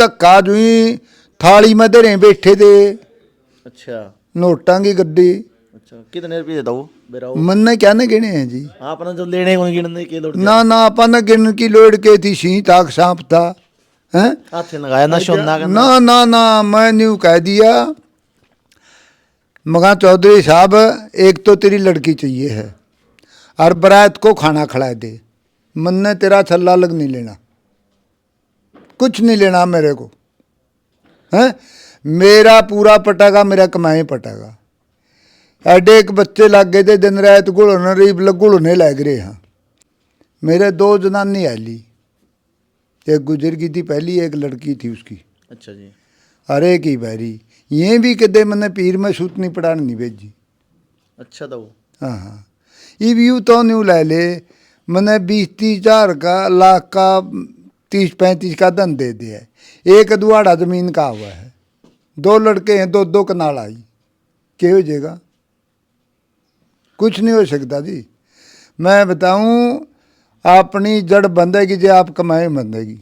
धक्का जुई थाली में धरे बैठे थे, अच्छा नोटां की गड्डी। अच्छा, कितने रुपये देता वो बेरा वो? मन्ने क्या न गिने हैं जी? आपने जो लेने को गिनने के लोड ना ना अपन गिन की लोड के थी, सी ताक सांप था हैं। हाथ लगाया ना सोना का ना ना ना मैं न्यू कह दिया, मगा चौधरी साहब एक तो तेरी लड़की चाहिए है और बारात को खाना खिला दे। मन्ने तेरा छल्ला लग नहीं लेना, कुछ नहीं लेना मेरे को है। मेरा पूरा पटेगा, मेरा कमाई पटेगा। एडे एक बच्चे लग गए थे, दिन रात गुड़ने लग रहे हैं। मेरे दो जनानी आली, एक गुजर गई थी पहली, एक लड़की थी उसकी। अच्छा जी। अरे की बैरी ये भी कदे मैंने पीर में सूत नहीं पढ़ाने नहीं भेजी। अच्छा था वो। हाँ हाँ, ये व्यू तो न्यू ले ले, मैंने 20-30 हज़ार का, लाख का, 30-35 का धन दे दिया है। एक अधवाड़ा जमीन का हुआ है, 2 लड़के हैं, 2-2 कनाल आई, क्या हो जाएगा? कुछ नहीं हो सकता जी। मैं बताऊं, अपनी जड़ बंधेगी जी, आप कमाए बंधेगी।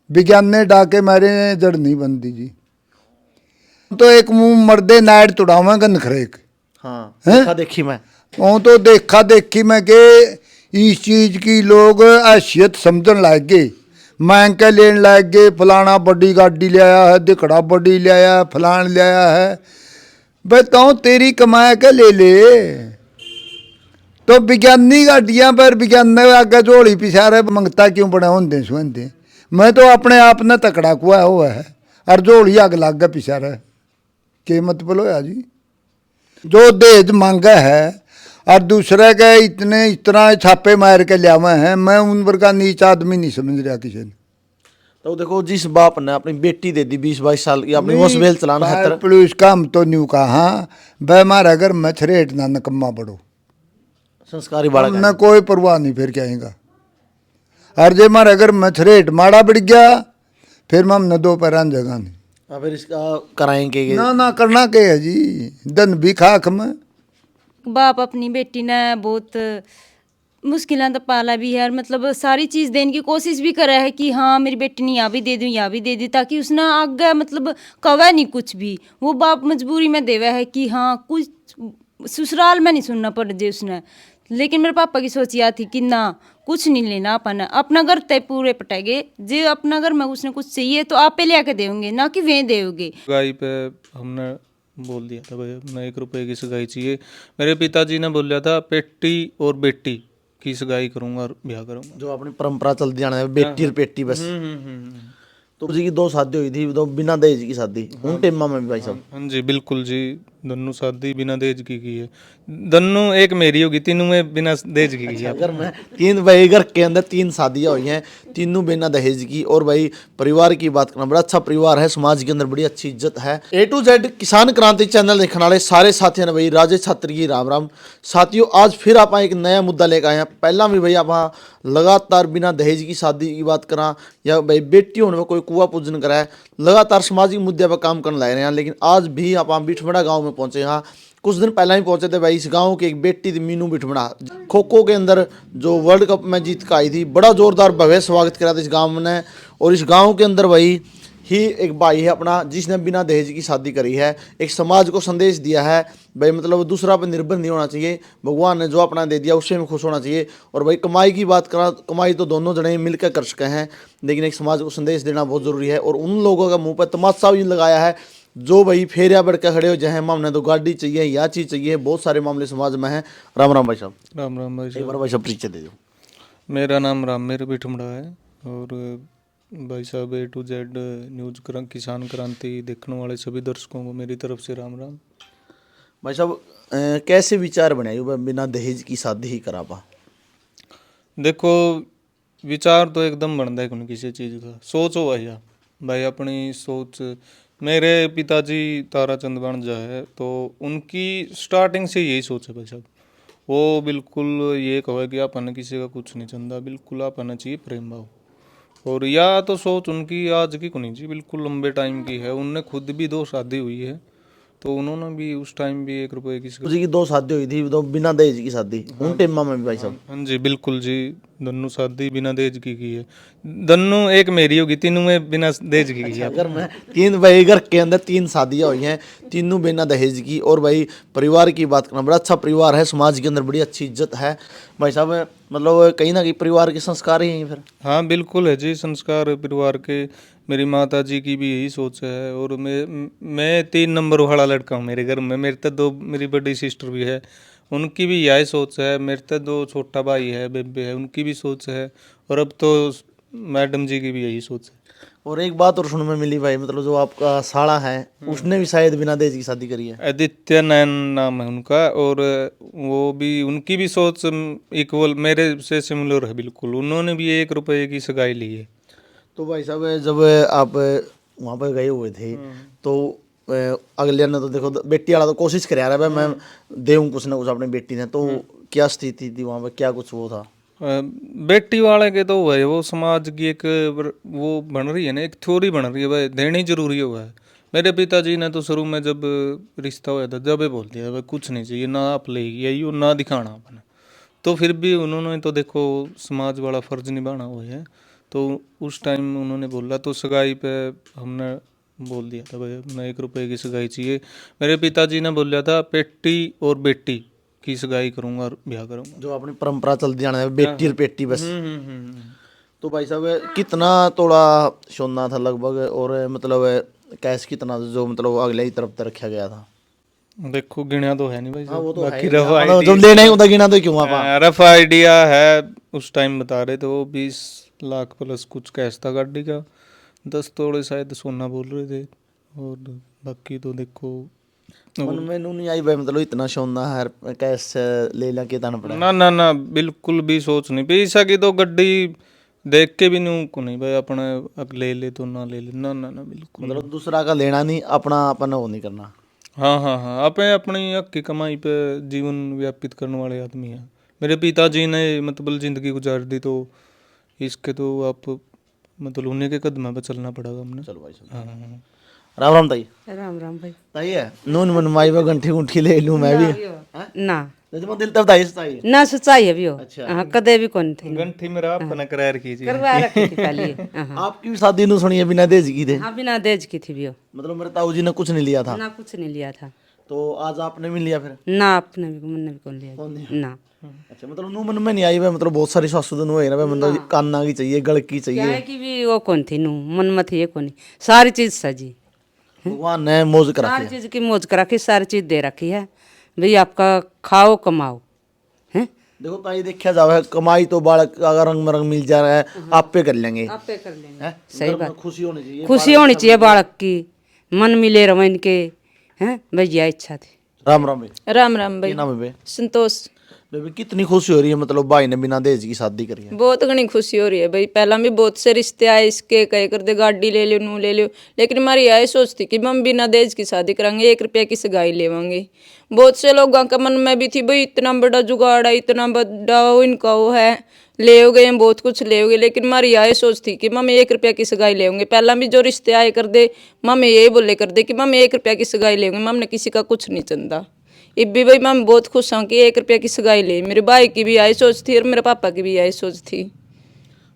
विज्ञान ने डाके मारे जड़ नहीं बनती जी। तो एक मुंह मर्दे नाइट तुड़ावांगा नखरेक। हाँ हैं? देखा देखी मैं। वो तो देखा देखी मैं के इस चीज़ की लोग हैसियत समझन लग गए, मांग के लेन लग गए। फलाना बड़ी गाड़ी ले आया है, दिखड़ा बड़ी ले आया है, फलान ले आया है। बताओ तेरी कमा के ले ले। तो विज्ञानी गाड़ियाँ पर विज्ञान आगे झोली पिछारे मंगता क्यों बने होंगे सुनते। मैं तो अपने आप ने तकड़ा कुआ हुआ है और झोली आग लग गया पिछारे, के मतलब होया जी? जो दहेज मांगा है और दूसरे के इतना छापे मार के लियावे हैं, मैं उन वर्ग का नीच आदमी नहीं समझ रहा किसी ने। तो देखो, जिस बाप ने अपनी बेटी दे दी 20-22 साल की, अपनी वसवेल चलाना है पुलिस का हम तो न्यू कहा वह मारा अगर मछरेट ना नकम्मा बड़ो संस्कारी बालक न कोई परवाह नहीं फिर क्या आएगा। और जे मारे अगर मछरेट माड़ा बढ़ गया फिर हम न दो पैरान जगह नहीं। फिर इसका कराएंगे ये? ना ना करना क्या है जी, दन भी खाक में। बाप अपनी बेटी ने बहुत मुश्किलें तो पाला भी है, और मतलब सारी चीज़ देने की कोशिश भी करा है कि हाँ मेरी बेटी ने यहाँ भी दे दूँ, यहाँ भी दे दी, ताकि उसने आगे मतलब कवा नहीं कुछ भी। वो बाप मजबूरी में देवा है कि हाँ कुछ ससुराल में नहीं सुनना पड़ जाए उसने। लेकिन मेरे पापा की सोच यह थी कि ना कुछ नहीं लेना, अपन अपना घर तय पूरे पटेगे, जो अपना घर में उसने कुछ चाहिए तो आप पे ले आके देंगे, ना कि वे देोगे। गाय पे हमने बोल दिया था भाई मैं 1 रुपए की सगाई चाहिए। मेरे पिताजी ने बोला था बेटी और बेटी की सगाई करूंगा और ब्याह करूंगा। जो अपनी परंपरा चलती जाना है, बेटी और बेटी बस। तो जी की 2 शादी हुई थी, तो बिना दहेज की शादी उन टेमा में भी भाई साहब। हाँ जी बिल्कुल जी, दोनों शादी बिना दहेज की है। दोनों एक मेरी होगी, तीनों में बिना दहेज की है। अगर मैं 3 भाई घर के अंदर 3 शादियाँ हुई हैं, तीनों बिना दहेज की। और भाई परिवार की बात करना, बड़ा अच्छा परिवार है, समाज के अंदर बड़ी अच्छी इज्जत है। A to Z किसान क्रांति चैनल देखने वाले सारे साथियों ने भाई राजेश छात्र की राम राम। साथियों आज फिर आप एक नया मुद्दा लेकर आए हैं। पहला भी भाई आप लगातार बिना दहेज की शादी की बात करा या भाई बेटी होने में कोई कुआ पूजन करा है, लगातार सामाजिक मुद्दे पर काम करने लग रहे हैं। लेकिन आज भी आप बिठमड़ा गाँव में पहुंचे। यहाँ कुछ दिन पहले ही पहुंचे थे भाई। इस गांव की एक बेटी थी मीनू बिठमड़ा, खो खो के अंदर जो वर्ल्ड कप में जीत कर आई थी। बड़ा जोरदार भव्य स्वागत करा था इस गांव ने। और इस गांव के अंदर भाई ही एक भाई है अपना, जिसने बिना दहेज की शादी करी है। एक समाज को संदेश दिया है भाई, मतलब दूसरा पर निर्भर नहीं होना चाहिए, भगवान ने जो अपना दे दिया उससे में खुश होना चाहिए। और भाई कमाई की बात करा, कमाई तो दोनों जने मिलकर कर सके हैं, लेकिन एक समाज को संदेश देना बहुत ज़रूरी है। और उन लोगों का मुँह पर तमाशा भी लगाया है जो भाई फेरिया बढ़ के खड़े हो जाए, हमने तो गाड़ी चाहिए, या चीज़ चाहिए। बहुत सारे मामले समाज में हैं। राम राम भाई साहब। राम राम भाई एक साहब। बार भाई साहब परिचय दे दो। मेरा नाम रामेर बिठमड़ा है और भाई साहब A to Z न्यूज़ किसान क्रांति देखने वाले सभी दर्शकों को मेरी तरफ से राम राम। भाई साहब कैसे विचार बनाए बिना दहेज की शादी ही करा पा? देखो विचार तो एकदम बनता है कौन किसी चीज़ का, सोच हो भैया भाई अपनी सोच। मेरे पिताजी ताराचंद बनजा है, तो उनकी स्टार्टिंग से यही सोच है भाई साहब। वो बिल्कुल ये कहे कि अपन किसी का कुछ नहीं चंदा, बिल्कुल अपन चाहिए प्रेम भाव। और या तो सोच उनकी आज की को नहीं जी, बिल्कुल लंबे टाइम की है। उनने खुद भी 2 शादी हुई है, तो उन्होंने भी उस टाइम भी 1 रुपए की जी की 2 शादी हुई थी, तो बिना दहेज की शादी उन टेमा में भी भाई साहब। हाँ जी बिल्कुल जी, दोनों शादी बिना दहेज की है। दोनों एक मेरी होगी, तीनों में बिना दहेज की है। अगर मैं तीन भाई घर के अंदर तीन शादियां हुई हैं, तीनों बिना दहेज की। और भाई परिवार की बात करना, बड़ा अच्छा परिवार है, समाज के अंदर बड़ी अच्छी इज्जत है भाई साहब। मतलब कहीं ना कहीं परिवार के संस्कार ही हैं फिर। हाँ बिल्कुल है जी, संस्कार परिवार के। मेरी माता जी की भी यही सोच है। और मैं 3 नंबर वाला लड़का हूँ मेरे घर में। मेरे तो 2 मेरी बड़ी सिस्टर भी है, उनकी भी यही सोच है। मेरे तो 2 छोटा भाई है, बेबे है, उनकी भी सोच है। और अब तो मैडम जी की भी यही सोच है। और एक बात और सुनने में मिली भाई, मतलब जो आपका साला है उसने भी शायद बिना दहेज की शादी करी है। आदित्य नयन नाम है उनका। और वो भी, उनकी भी सोच इक्वल मेरे से सिमिलर है बिल्कुल। उन्होंने भी 1 रुपए की सगाई ली है। तो भाई साहब जब आप वहाँ पर गए हुए थे तो अगले ने तो देखो बेटी वाला तो कोशिश कर रहा है मैं देऊँ कुछ ना कुछ अपनी बेटी ने, तो क्या स्थिति थी वहाँ पर, क्या कुछ वो था? बेटी वाले के तो भाई वो समाज की एक वो बन रही है ना, एक थ्योरी बन रही है भाई, देनी जरूरी हुआ है। मेरे पिताजी ने तो शुरू में जब रिश्ता हुआ था जब ही बोल दिया भाई कुछ नहीं चाहिए, ना आप ले आई हो ना दिखाना अपना। तो फिर भी उन्होंने तो देखो समाज वाला फर्ज निभाना हुआ है। तो उस टाइम उन्होंने बोला तो सगाई पे हमने बोल दिया था भाई मैं 1 रुपए की सगाई चाहिए। मेरे पिताजी ने बोला था बेटी और बेटी की सगाई करूंगा और ब्याह करूंगा। जो अपनी परंपरा चलती जाना है, बेटी और बेटी बस। तो भाई साहब कितना तोड़ा सोना था लगभग, और मतलब कैश कितना जो मतलब अगले ही तरफ तक रखा गया था? देखो गिणा तो है नहीं भाई हाँ वो साहब, तो बाकी है, रफ मतलब जब लेना ही होता गिना तो क्यों आप? रफ आइडिया है। उस टाइम बता रहे थे वो 20 लाख प्लस कुछ कैश था गाड़ी का, 10 तोड़े शायद सोना बोल रहे थे। और बाकी तो देखो मन में नहीं आई भाई, मतलब इतना सोना है कैश ले लेके ताना पड़ा। ना ना ना बिल्कुल भी सोच नहीं। पैसा की तो गड्डी देख के भी नहीं को नहीं भाई अपने अब ले ले तो ना ले ले, ना ना ना बिल्कुल। मतलब दूसरा का लेना नहीं, अपना अपन वो नहीं करना। हाँ हाँ हाँ, अपने अपनी हक की कमाई पे जीवन व्यापित करने वाले आदमी हैं। मेरे पिताजी ने मतलब जिंदगी गुजार दी, तो इसके तो आप मतलब उन्हीं के कदम पे चलना पड़ेगा हमने। चलो भाई साहब, हाँ हाँ हाँ। राम राम ताई। राम राम भाई। ताई है नून मनमाई में गंठी गुंठी ले लूं मैं भी। ना जब दिल तब ताई ताई। ना सच्चाई है भी हो। अच्छा। हाँ कदे भी कौन थे गंठी मेरा अपना करार कीजिए। करवा रखी थी पहले। हाँ आपकी भी शादी नू सुनी है बिना दहेज की थे? हाँ बिना दहेज की थी भी हो। मतलब मेरे ताऊ जी ने कुछ नहीं लिया था, ना कुछ नहीं लिया था। तो आज आपने भी लिया फिर? ना अपने भी मन ने भी कौन लिया कौन लिया? ना। अच्छा, मतलब नू मन में नहीं आई भाई, मतलब बहुत सारी सासू तो है ना भाई, मतलब कान्ना की चाहिए, गल की क्या चाहिए। है कि भी वो कौन थी नू मन में थी ये कौन सारी चीज सजी, भगवान ने मौज करा सारी चीज की मौज कर रखी, सारी चीज दे रखी है भाई, आपका खाओ कमाओ हैं। देखो ताई देखा जावे कमाई तो बालक अगर रंग में रंग मिल जा रहा है आप पे कर लेंगे। आप पे कर लेंगे। हैं? सही मतलब बात। खुशी होनी चाहिए, खुशी होनी चाहिए बालक की, मन मिले रहो इनके हैं भैया इच्छा थी। राम राम भाई। राम राम भाई। क्या नाम है बे? संतोष। बेबी कितनी खुशी हो रही है, मतलब भाई ने बिना दहेज की शादी करी है? बहुत घनी खुशी हो रही है भाई। पहला भी बहुत से रिश्ते आए इसके कहे कर दे गाड़ी ले लो नू ले लो, लेकिन हमारी यही सोच थी कि हम बिना दहेज की शादी करांगे, 1 रुपया की सगाई लेवांगे। बहुत से लोगों का मन में भी थी भाई इतना बड़ा जुगाड़ है, इतना बड़ा वो इनका वो है, ले हो गए बहुत कुछ ले हो गए, लेकिन हमारी यही सोच थी कि मम्मी 1 रुपया की सगाई ले होंगे। पहला भी जो रिश्ते आए कर दे मम्मी यही बोले कर दे कि मम्मी 1 रुपया की सगाई ले होंगे, मम्मी ने किसी का कुछ नहीं चंदा। इब भी भाई मैं बहुत खुश हूँ कि 1 रुपया की सगाई ले। मेरे भाई की भी यही सोच थी और मेरे पापा की भी यही सोच थी।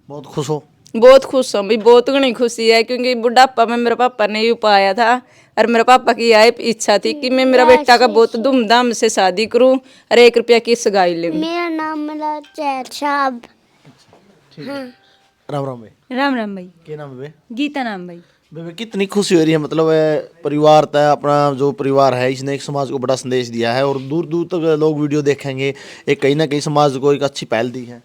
बहुत खुश हो? बहुत खुश हूँ भाई, बहुत घनी खुशी है, क्योंकि बुढ़ापा में मेरे पापा ने ही पाया था और मेरे पापा की यही इच्छा थी कि मैं मेरा बेटा का बहुत धूमधाम से शादी करूं और 1 रुपया की सगाई ले। मेरा नाम मेरा जैद साहब। राम राम भाई। राम राम भाई। क्या नाम है बे? गीता नाम भाई। बेबी कितनी खुशी हो रही है, मतलब परिवार तय अपना जो परिवार है इसने एक समाज को बड़ा संदेश दिया है और दूर दूर तक लोग वीडियो देखेंगे, एक कहीं ना कहीं समाज को एक अच्छी पहल दी है।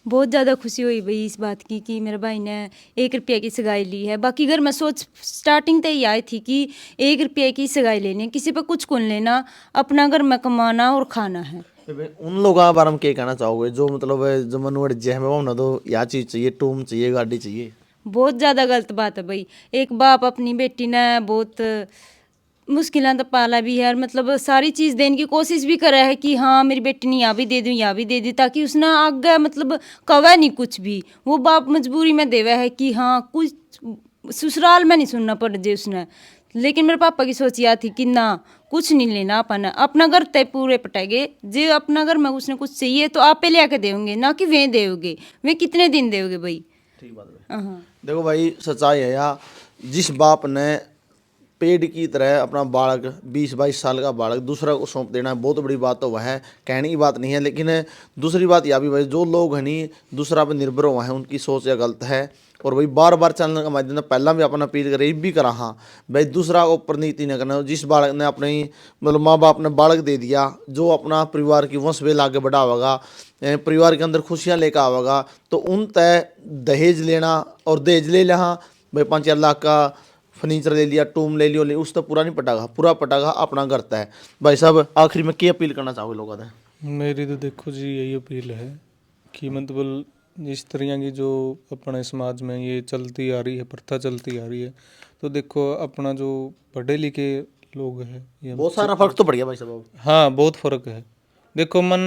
बहुत ज़्यादा खुशी हुई भाई इस बात की कि मेरे भाई ने 1 रुपये की सगाई ली है। बाकी घर में सोच स्टार्टिंग तो ही आई थी कि 1 रुपये की सगाई लेनी है, किसी पे कुछ कौन लेना, अपना घर में कमाना और खाना है। बेबी उन लोगों के बारे में क्या कहना चाहोगे जो मतलब जो मनोड़ जे हमें ना तो यह चीज़ चाहिए, टूम चाहिए, गाड़ी चाहिए? बहुत ज़्यादा गलत बात है भाई। एक बाप अपनी बेटी ने बहुत मुश्किलें तो पाला भी है और मतलब सारी चीज़ देने की कोशिश भी कर रहा है कि हाँ मेरी बेटी ने यहाँ भी दे दूँ यहाँ भी दे दी, ताकि उसने आगे मतलब कवे नहीं कुछ भी। वो बाप मजबूरी में देवा है कि हाँ कुछ ससुराल में नहीं सुनना पड़ जे उसने, लेकिन मेरे पापा की सोच यह थी कि ना कुछ नहीं लेना अपन अपना घर तय पूरे पटेगे जे अपना घर में उसने कुछ चाहिए तो आप पे ले आके देंगे ना कि वे देोगे वे कितने दिन देोगे भाई। ठीक बात है। हाँ देखो भाई सच्चाई है यार, जिस बाप ने पेड़ की तरह अपना बालक 20-22 साल का बालक दूसरा को सौंप देना बहुत बड़ी बात तो वह है, कहने की बात नहीं है। लेकिन दूसरी बात यह भी भाई जो लोग हैं नहीं दूसरा पर निर्भर हुआ है उनकी सोच या गलत है। और भाई बार बार चैनल का माध्यम से पहला भी अपना अपील करे भी करा हाँ भाई दूसरा को ऊपर नीति न करना। जिस बालक ने अपने मतलब माँ बाप ने बालक दे दिया जो अपना परिवार की वंश वेल आगे बढ़ावेगा, परिवार के अंदर खुशियाँ लेकर आवेगा, तो उन तय दहेज लेना और दहेज ले लिया भाई 5-4 लाख का फर्नीचर ले लिया, टूम ले लियो, उस तो पूरा नहीं पटागा, पूरा पटागा अपना करता है। भाई साहब आखिर में क्या अपील करना चाहोगे लोगों से? मेरी तो देखो जी यही अपील है कि मतलब इस तरह की जो अपने समाज में ये चलती आ रही है, प्रथा चलती आ रही है, तो देखो अपना जो पढ़े लिखे लोग हैं ये बहुत सारा फर्क तो पड़ गया भाई साहब। हाँ बहुत फर्क है। देखो मन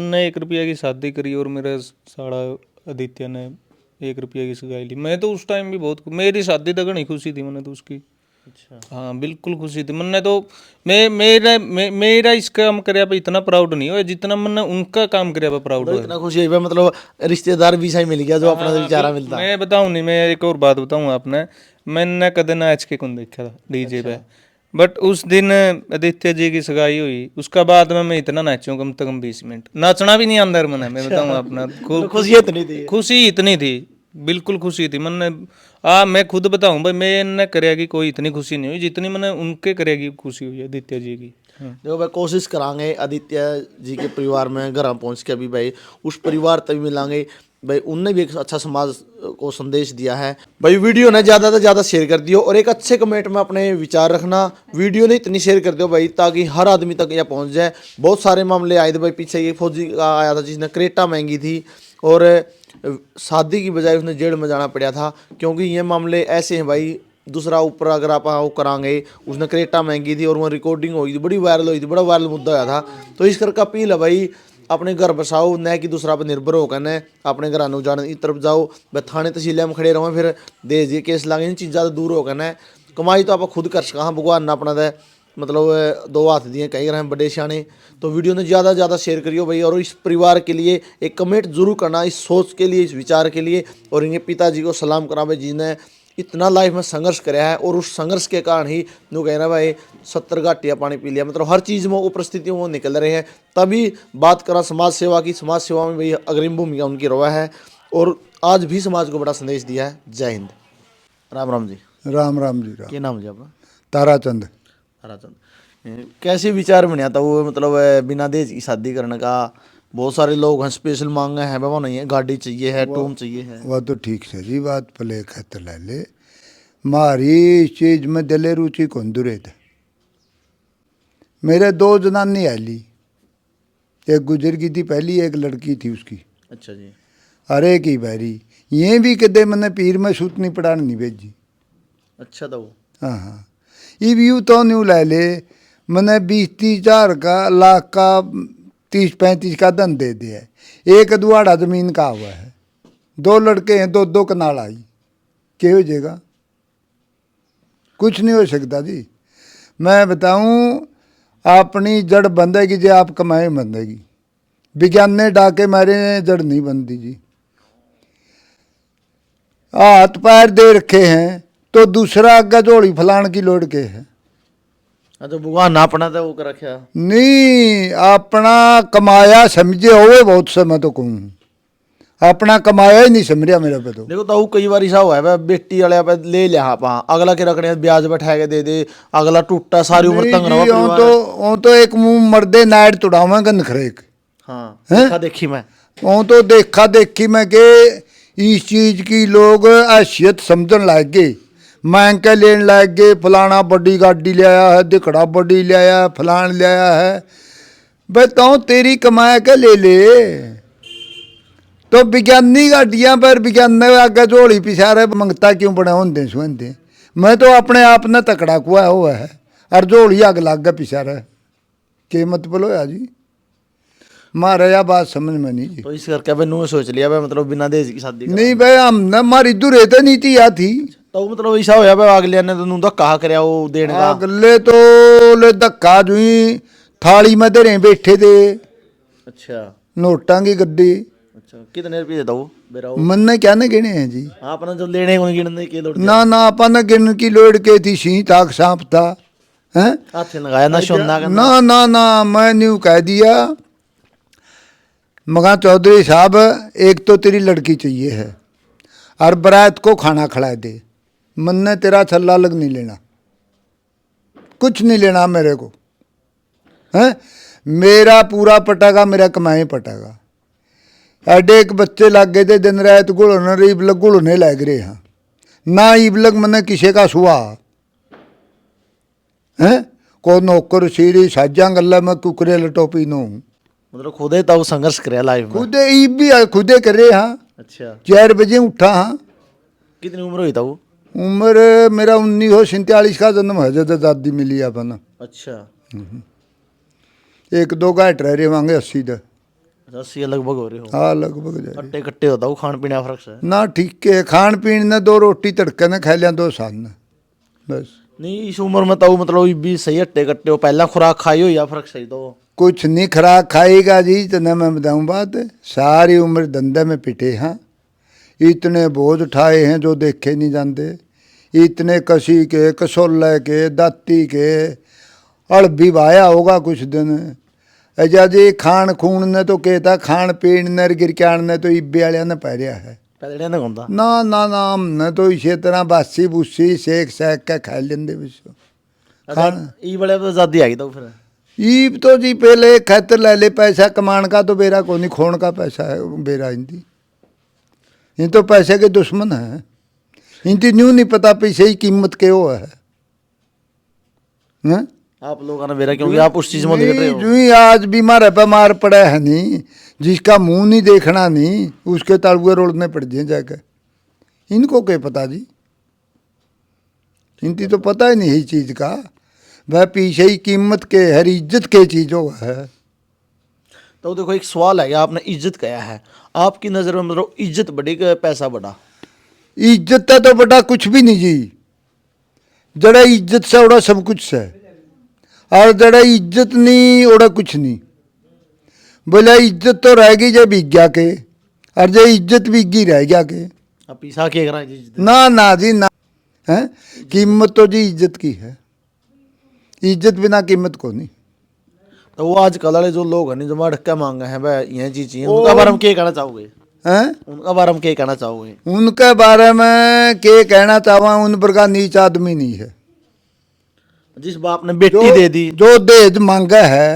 ने 1 रुपया की शादी करी और मेरा साड़ा आदित्य ने 1 रुपया की सगाई ली। मैं तो उस टाइम भी बहुत मेरी शादी तक नहीं खुशी थी मैंने तो उसकी। अच्छा हाँ बिल्कुल खुशी थी मैंने तो। मेरा इस काम करे पे इतना प्राउड नहीं हो जितना मैंने उनका काम करे पे प्राउड हो। इतना खुशी है मतलब रिश्तेदार भी सही मिल गया जो अपना बेचारा मिलता है। मैं बताऊँ नहीं, मैं एक और बात बताऊँ आपने, मैंने कदे ना HK कौन देखा था डीजे पे, बट उस दिन आदित्य जी की सगाई हुई उसका बाद में मैं इतना नाचूं कम से कम 20 मिनट, नाचना भी नहीं अंदर मैंने, मैं बताऊँ अपना खुशी इतनी थी। खुशी इतनी थी, बिल्कुल खुशी थी मैंने। मैं खुद बताऊं भाई मैंने करेगी कोई इतनी खुशी नहीं हुई जितनी मैंने उनके करेगी खुशी हुई आदित्य जी की। देखो भाई कोशिश करांगे आदित्य जी के परिवार में घर पहुंच के अभी भाई उस परिवार तक मिलांगे भाई, उनने भी एक अच्छा समाज को संदेश दिया है। भाई वीडियो ने ज़्यादा से ज़्यादा शेयर कर दियो और एक अच्छे कमेंट में अपने विचार रखना। वीडियो ने इतनी शेयर कर दियो भाई ताकि हर आदमी तक यह पहुंच जाए। बहुत सारे मामले आए थे भाई, पीछे ये फौजी का आया था जिसने क्रेटा महंगी थी और शादी की बजाय उसने जेल में जाना पड़ा था, क्योंकि ये मामले ऐसे हैं भाई। दूसरा ऊपर अगर आप वो करांगे, उसने क्रेटा महंगी थी और वहाँ रिकॉर्डिंग हुई थी, बड़ी वायरल हुई थी, बड़ा वायरल मुद्दा होया था। तो इस करके अपील है भाई अपने घर बसाओ, न कि दूसरा पर निर्भर होकर न अपने घर आने जाने की तरफ जाओ। भाई थाने तहसील में खड़े रहो फिर दे दिए केस लागे, इन चीज़ों से दूर होकर न कमाई तो आप खुद कर सका। हाँ भगवान ने अपना दे मतलब 2 हाथ दिए कई रहे बड़े सियाने। तो वीडियो ने ज़्यादा से ज़्यादा शेयर करियो भाई और इस परिवार के लिए एक कमेंट जरूर करना, इस सोच के लिए, इस विचार के लिए। और इनके पिताजी को सलाम करा भाई जिन्हें इतना लाइफ में संघर्ष कराया है और उस संघर्ष के कारण ही नो कह रहा भाई 70 घाटियाँ पानी पी लिया। मतलब हर चीज़ में वो परिस्थितियों में निकल रहे हैं। तभी बात करा समाज सेवा की, समाज सेवा में भाई अग्रिम भूमिका उनकी रहा है और आज भी समाज को बड़ा संदेश दिया है। जय हिंद, राम राम जी। राम राम जी राम। क्या नाम जी आपका? ताराचंद। ताराचंद। कैसे विचार बना था वो मतलब बिना दहेज की शादी करने का? बहुत सारे लोग हैं स्पेशल मांगे हैं बाबा, नहीं है गाड़ी चाहिए है, टूम चाहिए है। वह तो ठीक से जी बात पले खत ले ले, मारी इस चीज में दिले रुचि कौन दुरे थे। मेरे 2 जनानी आली, एक गुजर की थी पहली, एक लड़की थी उसकी। अच्छा जी। अरे की बैरी ये भी कदे मैंने पीर में सूत नहीं पढ़ाने नहीं भेजी। अच्छा था वो। हाँ हाँ ये भी तो न्यू ले ले, मैंने 20-30 हज़ार का लाख का 30-35 का धन दे दिया है। 1 दुआड़ा जमीन का हुआ है, 2 लड़के हैं, 2 कनाल आई, क्या हो जाएगा? कुछ नहीं हो सकता जी। मैं बताऊं अपनी जड़ बंधेगी जो आप कमाए बंधेगी, विज्ञान ने डाके मारे जड़ नहीं बनती जी। हाथ पैर दे रखे हैं तो दूसरा अग्गा झोली फलान की लोड के है। अच्छा भगवान ना अपना था वो कर रखा नहीं अपना कमाया समझे होवे बहुत समय तो कहूँ, अपना कमाया ही नहीं समझिया मेरे पे तो। देखो तो कई बार ऐसा हुआ है बेटी वाले पे ले लिया आप अगला के रखने ब्याज बैठा के दे दे, अगला टूटा सारी उम्र तंग रहा परिवार। वो तो एक मुंह मर्दे नाइट तुड़ावा गंद खरेक। हाँ देखा देखी मैं वो तो देखा देखी मैं के इस चीज की लोग हैसियत समझन लग गए, मांग के लेन लग गए, फलाना बड़ी गाड़ी ले आया है, दिखड़ा बड़ी ले आया है, फलान ले आया है। बताओ तेरी कमाया के ले ले, तो विज्ञानी गाड़ियाँ पर विज्ञान आगे झोली पिछारे मंगता क्यों बने होंगे सुनते। मैं तो अपने आप ने तकड़ा कुआ हुआ है और झोली आग लग गया पिछारे, के मतलब होया जी मारे या बात समझ में नहीं जी। तो इस करके भाई नू सोच लिया भाई मतलब बिना दहेज की शादी नहीं भाई हम न हमारी दुरे तो नीति या थी, ਤਾਂ ਮਤਲਬ ਐਸਾ ਹੋਇਆ ਵਾ ਅਗਲੇ ਨੇ ਤੈਨੂੰ ਧੱਕਾ ਕਰਿਆ ਉਹ ਦੇਣ ਦਾ। ਅਗਲੇ ਤੋਂ ਲੈ ਧੱਕਾ ਜੂਈ ਥਾਲੀ ਮੈਂ ਧਰੇ ਬੈਠੇ ਤੇ ਅੱਛਾ ਨੋਟਾਂ ਦੀ ਗੱਡੀ अच्छा कितने रुपये देता वो मेरा वो ਮੰਨੇ क्या ने गिने हैं जी आपने जो लेने को गिनने के लोड ना ना अपन गिन की लोड के थी सी ताक सांप था हैं हाथ लगाया ना शोना का ना ना ना मैं न्यू कह दिया मगा चौधरी साहब एक तो तेरी लड़की चाहिए है और बारात को खाना खिला दे मन्ने तेरा छल्ला लग नहीं लेना कुछ नहीं लेना मेरे को हैं मेरा पूरा पटेगा मेरा कमाई पटेगा एडे एक बच्चे लग गए थे दिन रात गुड़ने ईबलग गुड़ने लग रहे हैं ना ईबलग मैंने किसी का सुहा है को नौकर सीरी साजा गल्ला मैं कुकरे लटोपी नो मतलब खुदे तो संघर्ष करे लाइफ में खुदे ईब भी खुदे करे हाँ अच्छा 4 बजे उठा हाँ कितनी उम्र हुई था वो उम्र मेरा 1947 का जन्म है जब दादी मिली अपन अच्छा 1-2 घाट रह रहे होंगे 80 द 80 लगभग हो रहे हो हाँ लगभग जा रहे। कट्टे कट्टे होता वो खान पीने का फर्क है ना ठीक है खान पीन ने 2 रोटी तड़के ने खा लिया 2 सान बस नहीं इस उम्र में तो मतलब भी सही हट्टे कट्टे हो पहला खुराक खाई हो या फर्क सही तो कुछ नहीं खुराक खाएगा जी तो न मैं बताऊँ बात सारी उम्र धंधे में पिटे हाँ इतने बोझ उठाए हैं जो देखे नहीं जाते इतने कसी के कसोले के दाती के अड़ भी भाया होगा कुछ दिन अजा जी खान खून ने तो कहता खान पीन ने गिरक्याण ने तो इब्बे वाले ने पैरिया है पहले नहीं होता ना ना ना हमने तो इसी तरह बासी बूसी सेक सेक के खा लेंगे विश्व खान ई बड़े तो आजादी आ गई तो फिर ईब तो जी पहले खैतर ले ले पैसा कमान का तो बेरा को नहीं खोण का पैसा है बेरा इनकी ये तो पैसे के दुश्मन है इनकी न्यू नहीं पता पैसे की कीमत के वो है हैं? आप लोगों ने मेरा क्योंकि आप उस चीज में देख रहे हो जो ही आज बीमार है बीमार पड़ा है नहीं जिसका मुंह नहीं देखना नहीं उसके तालुए रोड़ने पड़ जाए जाकर इनको क्या पता जी इनकी तो पता ही नहीं चीज़ का वह पीछे ही कीमत के हर इज्जत के चीज़ों है। तो देखो एक सवाल है कि आपने इज्जत कहा है आपकी नज़र में मतलब इज्जत बड़ी कि पैसा बड़ा इज्जत है तो बड़ा कुछ भी नहीं जी जड़ा इज्जत से उड़ा सब कुछ से और जड़ा इज्जत नहीं उड़ा कुछ नहीं बोला इज्जत तो रह गई जब विज्ञा के और जो इज्जत विज्ञी रह गया के अब पीसा के करा इज्जत ना ना जी ना है कीमत तो जी इज्जत की है इज्जत बिना कीमत को नहीं तो वो आजकल वाले जो लोग हैं जो मटका मांगे हैं वह यह चीज चाहिए उनका बारे में क्या कहना चाहोगे हैं उनका बारे में क्या कहना चाहोगे उनके बारे में क्या कहना चाहवा उन पर का नीच आदमी नहीं है जिस बाप ने बेटी दे दी जो दहेज मांगा है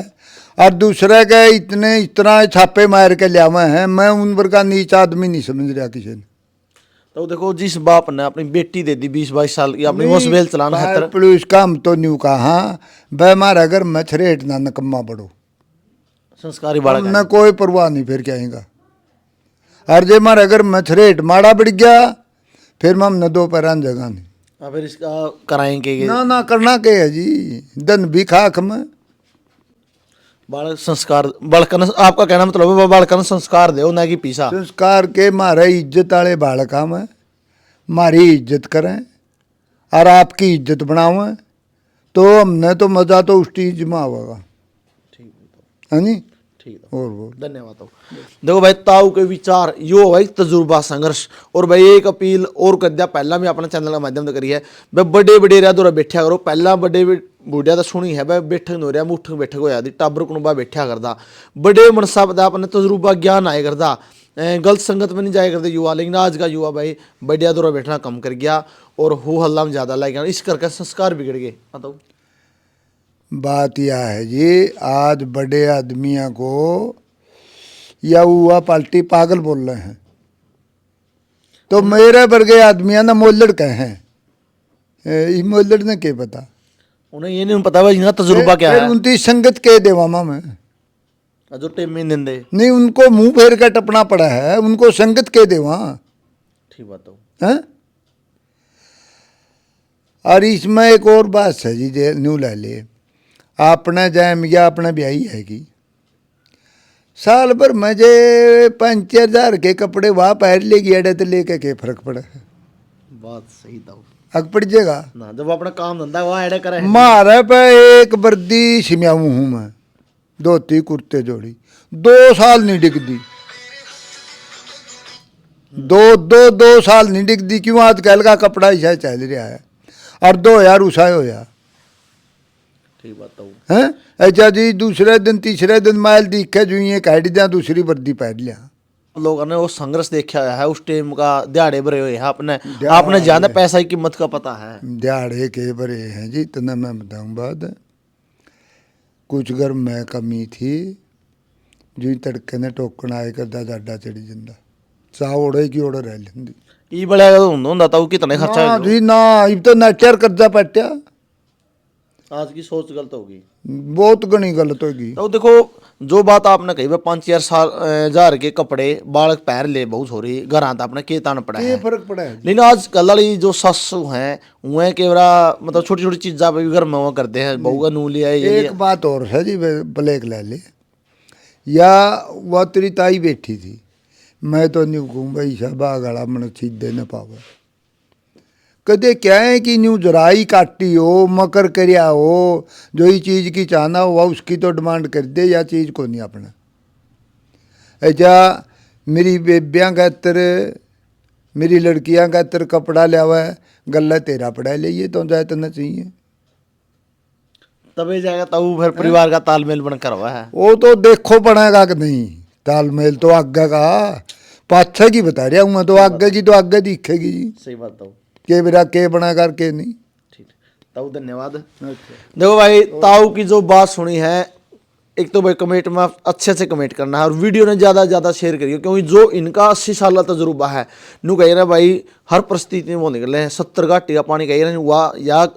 और दूसरे के इतने इतना छापे मार के लियावे हैं मैं उन पर का नीच आदमी नहीं समझ रहा किसी ने तो देखो जिस बाप ने अपनी बेटी दे दी 20-22 साल की अपनी वंशवेल चलाना है पुलिस का हम तो न्यू कहा वह मारा अगर मछरेट ना नकम्मा बड़ो संस्कारी बालक हमने कोई परवाह नहीं फिर कहेगा और जे मारा अगर मछरेट माड़ा बढ़ गया फिर हमने 2 पैरान जगह नहीं है फिर इसका कराएंगे ना ना करना क्या है जी धन भी खाक में बालक संस्कार बालकन आपका कहना मतलब है बालकन संस्कार दो ना कि पीसा संस्कार के मारे इज्जत वाले बालका में मारी इज्जत करें और आपकी इज्जत बनावें तो हमने तो मज़ा तो उस चीज में आवेगा ठीक है नी ठीक और बोल धन्यवाद ताऊ। देखो भाई ताऊ के विचार यो भाई तजुर्बा संघर्ष और भाई एक अपील और कर दिया पहला भी अपने चैनल के माध्यम से करी है भाई बड़े बडेरिया दौरा बैठा करो पहला बड़े बूढ़िया तो सुनी है भाई बैठक नहीं हो रहा मुठ बैठक हो जाती टाबर कुनबा बैठा करता बड़े मनसा बता अपने तजुर्बा ज्ञान आया करता गलत संगत में नहीं जाया करते युवा लेकिन आज का युवा भाई बढ़िया दौरा बैठना कम कर गया और हो हल्ला में ज़्यादा लग गया इस करके संस्कार बिगड़ गए बताओ बात यह है जी आज बड़े आदमियों को या हुआ पार्टी पागल बोल रहे हैं तो मेरे वर्गे आदमियों ने मोल्लड़ कहे हैं मोल्लड़ ने क्या पता उन्हें ये नहीं पता भाई इनका तजुर्बा क्या फिर है उनकी संगत के देवामा में जो टेम में देंदे नहीं उनको मुंह फेर कर टपना पड़ा है उनको संगत के देवा ठीक बात हो हैं और इसमें एक और बात है जी जे न्यू ले ले आपने जैम या अपने ब्याही है कि साल भर मजे 5,000 के कपड़े वहाँ पहन लेगी अड़े तो लेके के फर्क पड़ा है बात सही ताऊ अग पड़ जाएगा ना, जब अपना काम धंधा वहाँ ऐड करे है। मारे पे एक वर्दी सिम्याऊ हूँ मैं, धोती कुर्ते जोड़ी, 2 साल नहीं डिगदी, 2 साल नहीं डिगदी। क्यों? आजकल का कपड़ा ऐसा चल रहा है, और 2000 उसाए होया ठीक बात ताऊ। हैं। अच्छा जी, दूसरे दिन तीसरे दिन मैल दिखे जो ये काट दिया, दूसरी वर्दी पहन लिया। लोगों ने वो संघर्ष देखा है उस टाइम का, दिहाड़े भरे हुए हैं आपने ज्यादा पैसा की कीमत का पता है। दिहाड़े के बड़े हैं जी, इतना मैं बताऊँ बात। कुछ घर में कमी थी, जो तड़के ने टोकन आए करदा जाडा चढ़ी जंदा, चाह ओड़े की ओड़ रह लेंदी। ई बड़ा ਹੁੰਦਾ ताऊ कितने खर्चा ना है जी ना, इब तो नेचर कर्जा पट्या, आज की सोच गलत होगी बहुत घनी गलत होगी। तो देखो जो बात आपने कही भाई 5,000 के कपड़े बालक पैर ले बहुत हो रही घर आता अपने के तान पड़ा ये है। फर्क पड़ा है जी। लेकिन आज कल वाली जो सासू हैं वह केवरा मतलब छोटी छोटी चीजा पे भी घर में वो करते हैं, बहू का नू लिया ये एक लिया। बात और है जी, ब्लैक ले ले, या वह तेरी ताई बैठी थी, मैं तो नहीं कहूँ भाई शाबा गला मन सीधे न पावे, कदे क्या है कि न्यू जराई काटी हो, मकर करया हो, जो ही चीज़ की चाहना हो वह उसकी तो डिमांड कर दे, या चीज़ को नहीं अपना। अच्छा मेरी बेबियाँ का इतर, मेरी लड़कियाँ का इतर कपड़ा लिया हुआ है, गला तेरा पड़ा ले, ये तो जाए तो चाहिए। तभी जाएगा तब फिर परिवार का तालमेल बनकर हुआ है। वो तो देखो पड़ेगा कि नहीं, तालमेल तो आगे का, पाछे की बता रहा हूँ मैं, तो आगे की तो आगे दिखेगी जी, सही बात ताऊ। के मेरा के बनेगा के नहीं। ठीक ताऊ धन्यवाद। देखो भाई ताऊ की जो बात सुनी है, एक तो भाई कमेंट में अच्छे से कमेंट करना है और वीडियो ने ज़्यादा से ज़्यादा शेयर करिए, क्योंकि जो इनका 80 साल तजुर्बा है नू कह रहे भाई हर परिस्थिति में वो निकले हैं, 70 घाटी का पानी कह रहे हैं वाह या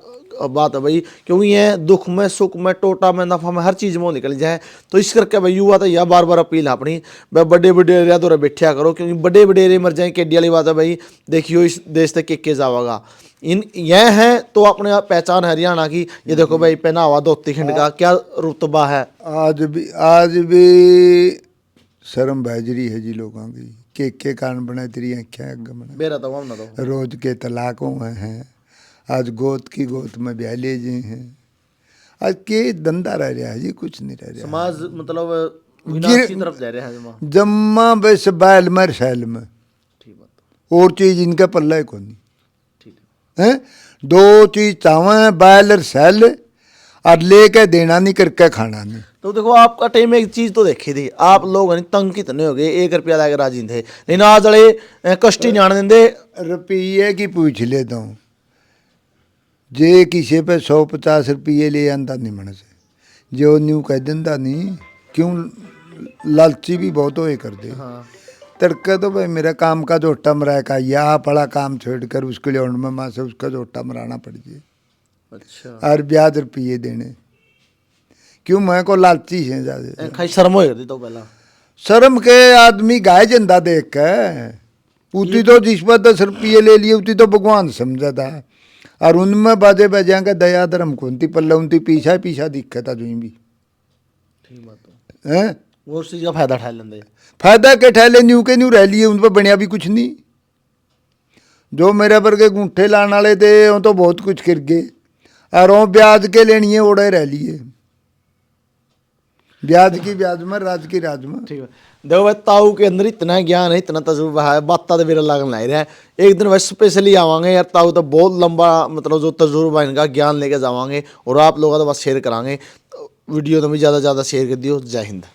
बात है भाई, क्योंकि ये दुख में सुख में टोटा में नफा में हर चीज़ में वो निकल जाए। तो इस करके भाई युवा तो यह बार बार अपील है अपनी, भाई बड़े बड़े एरिया तो बैठा करो, क्योंकि बड़े बड़े एरिया मर जाए केडी वाली बात है भाई। देखियो इस देश तक के जावागा इन यह है तो अपने आप पहचान हरियाणा की। ये देखो भाई पहनावा धोती खिंड का क्या रुतबा है। आज भी शर्म बैजरी है जी लोगों की, के कान बने तेरी आँखें अग बने, बेरा तो हम ना दो रोज के तलाकों में हैं, आज गोद की गोद में ब्याह ले जी हैं, आज के धंधा रह रहा है जी, कुछ नहीं रह रहा। समाज मतलब विनाश की तरफ जा रहा है जमा। जम्मा बस बैल मर सैल में, ठीक बात और चीज इनका पल्ला ही कोनी ठीक है। 2 चीज चावे, बैल और सैल, और लेके देना नहीं करके खाना नहीं। तो देखो आपका टाइम में एक चीज तो देखी थी, आप लोग तंग कितने हो गए, 1 रुपया लाके राजी थे, लेकिन आज वाले कष्टी जान देंगे। रुपये की पूछ लेता हूँ, जे किसी पे 150 रुपये ले आंदा नहीं मन से, जो न्यू कह दिंदा नहीं, क्यों लालची भी बहुत होए कर दे। हाँ तड़का तो भाई मेरा काम का जोटा मराए का, या बड़ा काम छोड़कर उसके लिए में माँ से उसका जोटा मराना पड़ जाए, अच्छा और ब्याज रुपये देने, क्यों मैं को लालची है ज्यादा। खाई शर्म हो गई तो पहला शर्म के आदमी गाय जंदा देख के, उती तो जिस पर 10 रुपये ले लिए उती तो भगवान समझा था, और उनमें बाजे बजाएंगे दया धर्म कौनती पल्ला उनती पीछा पीछा दिखा था जो भी ठीक बात है। वो उस चीज का फायदा उठा लेंगे। फायदा के ठहले न्यू के न्यू रह लिए, उन पर बनया भी कुछ नहीं। जो मेरे वर्गे गुंठे लाने वाले थे वो तो बहुत कुछ कर गए, और वो ब्याज के लेनिए ओढ़े रह लिए, ब्याज की ब्याज में, राज की राज में। ठीक है देखो भाई ताऊ के अंदर इतना ज्ञान है, इतना तजुर्बा है, बात तो मेरा लगन लग रहा है। एक दिन भाई स्पेशली आवांगे यार, ताऊ तो बहुत लंबा मतलब जो तजुर्बा इनका ज्ञान लेके जावांगे, और आप लोगों का तो बस शेयर करांगे। वीडियो तो भी ज़्यादा से ज़्यादा शेयर कर दियो। जय हिंद।